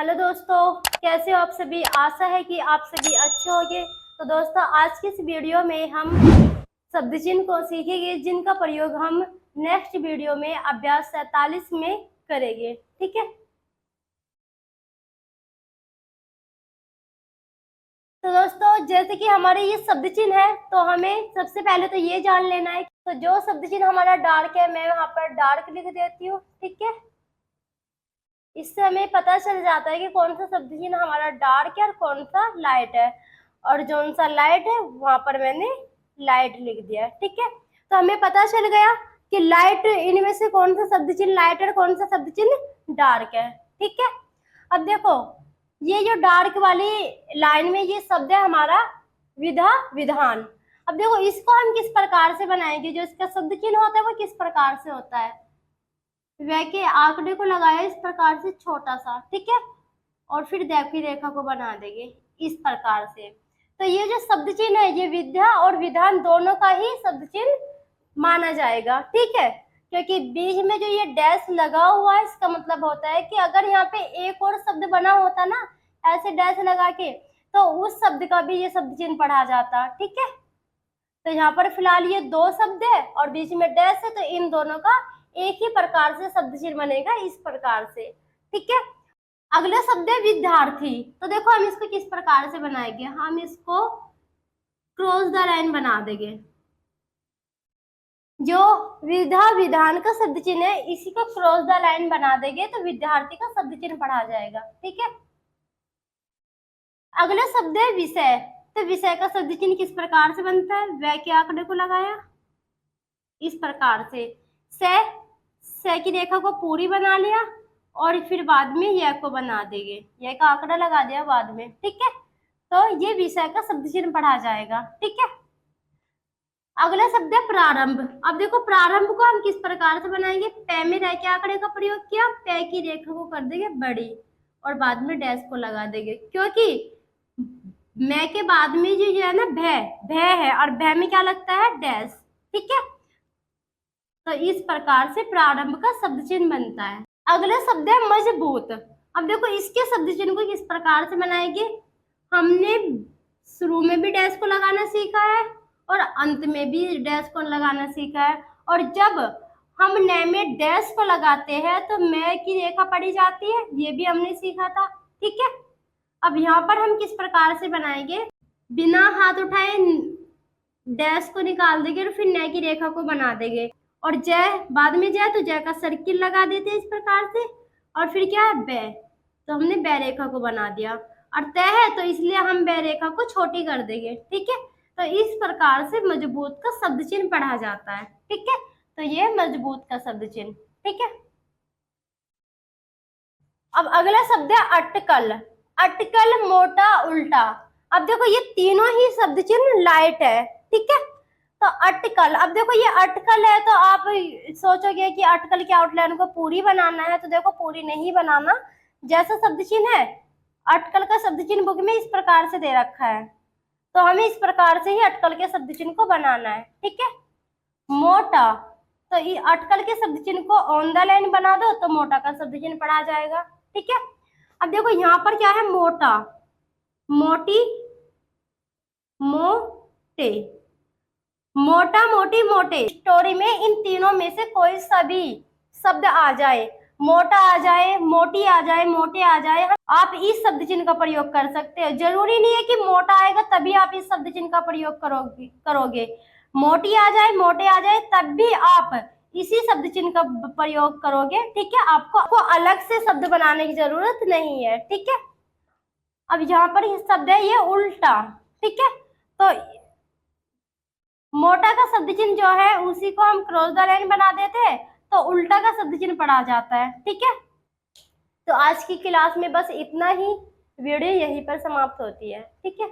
Hello दोस्तों, कैसे हो आप सभी। आशा है कि आप सभी अच्छे होंगे। तो दोस्तों, आज की इस वीडियो में हम शब्द चिन्ह को सीखेंगे, जिनका प्रयोग हम नेक्स्ट वीडियो में अभ्यास 47 में करेंगे। ठीक है। तो दोस्तों, जैसे कि हमारे ये शब्द चिन्ह है, तो हमें सबसे पहले तो ये जान लेना है। तो जो शब्द चिन्ह हमारा डार्क है, मैं यहाँ पर डार्क लिख देती हूँ। ठीक है। इससे हमें पता चल जाता है कि कौन सा शब्द चिन्ह हमारा डार्क है और कौन सा लाइट है। और जो सा लाइट है वहां पर मैंने लाइट लिख दिया है। ठीक है। तो हमें पता चल गया कि लाइट, इनमें से कौन सा शब्द चिन्ह लाइट है और कौन सा शब्द चिन्ह डार्क है। ठीक है। अब देखो, ये जो डार्क वाली लाइन में ये शब्द है हमारा विधा विधान। अब देखो, इसको हम किस प्रकार से बनाएंगे। जो इसका शब्द चिन्ह होता है वो किस प्रकार से होता है। वह के आंकड़े को लगाया इस प्रकार से छोटा सा। ठीक है। और फिर दैखी रेखा को बना देंगे इस प्रकार से। तो ये जो शब्द चिन्ह है, ये विद्या और विधान दोनों का ही शब्द चिन्ह माना जाएगा। ठीक है। क्योंकि बीच में जो ये डैश लगा हुआ है, इसका मतलब होता है कि अगर यहाँ पे एक और शब्द बना होता ना, ऐसे डैश लगा के, तो उस शब्द का भी ये शब्द चिन्ह पढ़ा जाता। ठीक है। तो यहाँ पर फिलहाल ये दो शब्द है और बीच में डैश है, तो इन दोनों का एक ही प्रकार से शब्द चिन्ह बनेगा, इस प्रकार से। ठीक है। अगला शब्द है विद्यार्थी। तो देखो, हम इसको किस प्रकार से बनाएंगे। हम इसको क्रॉस द लाइन बना देंगे। जो विधा विधान का शब्द चिन्ह है, इसी को क्रॉस द लाइन बना देंगे, तो विद्यार्थी का शब्द चिन्ह पढ़ा जाएगा। ठीक है। अगला शब्द है विषय। तो विषय का शब्द चिन्ह किस प्रकार से बनता है। वह के आंकड़े को लगाया इस प्रकार से, से की रेखा को पूरी बना लिया और फिर बाद में यह को बना देंगे, यह का आंकड़ा लगा दिया बाद में। ठीक है। तो ये विषय का शब्द चिन्ह पढ़ा जाएगा। ठीक है। अगला शब्द है प्रारंभ। अब देखो, प्रारंभ को हम किस प्रकार से बनाएंगे। पै में रह के आंकड़े का प्रयोग किया, पै की रेखा को कर देंगे बड़ी और बाद में डैश को लगा देंगे, क्योंकि मैं के बाद में जो है ना भय भय है, और भय में क्या लगता है, डैश। ठीक है। तो इस प्रकार से प्रारंभ का शब्द चिन्ह बनता है। अगला शब्द है मजबूत। अब देखो, इसके शब्द चिन्ह को किस प्रकार से बनाएंगे। हमने शुरू में भी डैश को लगाना सीखा है और अंत में भी डैश को लगाना सीखा है। और जब हम न में डैश को लगाते हैं तो मैं की रेखा पड़ी जाती है, ये भी हमने सीखा था। ठीक है। अब यहाँ पर हम किस प्रकार से बनाएंगे। बिना हाथ उठाए डैश को निकाल देंगे और फिर न की रेखा को बना देंगे, और जय बाद में जय, तो जय का सर्किल लगा देते हैं इस प्रकार से, और फिर क्या है बै, तो हमने बै रेखा को बना दिया। और तय है तो इसलिए हम बै रेखा को छोटी कर देंगे। ठीक है। तो इस प्रकार से मजबूत का शब्द चिन्ह पढ़ा जाता है। ठीक है। तो ये मजबूत का शब्द चिन्ह। ठीक है। अब अगला शब्द है अटकल। अटकल, मोटा, उल्टा। अब देखो, ये तीनों ही शब्द चिन्ह लाइट है। ठीक है। तो अटकल, अब देखो ये अटकल है, तो आप सोचोगे कि अटकल की आउटलाइन को पूरी बनाना है, तो देखो पूरी नहीं बनाना। जैसा शब्द चिन्ह है, अटकल का शब्द चिन्ह बुक में इस प्रकार से दे रखा है, तो हमें इस प्रकार से ही अटकल के शब्द चिन्ह को बनाना है। ठीक है। मोटा, तो ये अटकल के शब्द चिन्ह को ऑन द लाइन बना दो, तो मोटा का शब्द चिन्ह पढ़ा जाएगा। ठीक है। अब देखो, यहाँ पर क्या है, मोटा, मोटी, मोटे, मोटा, मोटी, मोटे। स्टोरी में इन तीनों में से कोई सा भी शब्द आ जाए, मोटा आ जाए, मोटी आ जाए, मोटे आ जाए, आप इस शब्द चिन्ह का प्रयोग कर सकते हो। जरूरी नहीं है कि मोटा आएगा तभी आप इस शब्द चिन्ह का प्रयोग करोगे। मोटी आ जाए, मोटे आ जाए, तब भी आप इसी शब्द चिन्ह का प्रयोग करोगे। ठीक है। आपको अलग से शब्द बनाने की जरूरत नहीं है। ठीक है। अब यहाँ पर शब्द है ये उल्टा। ठीक है। तो मोटा का शब्द चिन्ह जो है उसी को हम क्रॉस द लाइन बना देते हैं, तो उल्टा का शब्द चिन्ह पढ़ा जाता है। ठीक है। तो आज की क्लास में बस इतना ही। वीडियो यहीं पर समाप्त होती है। ठीक है।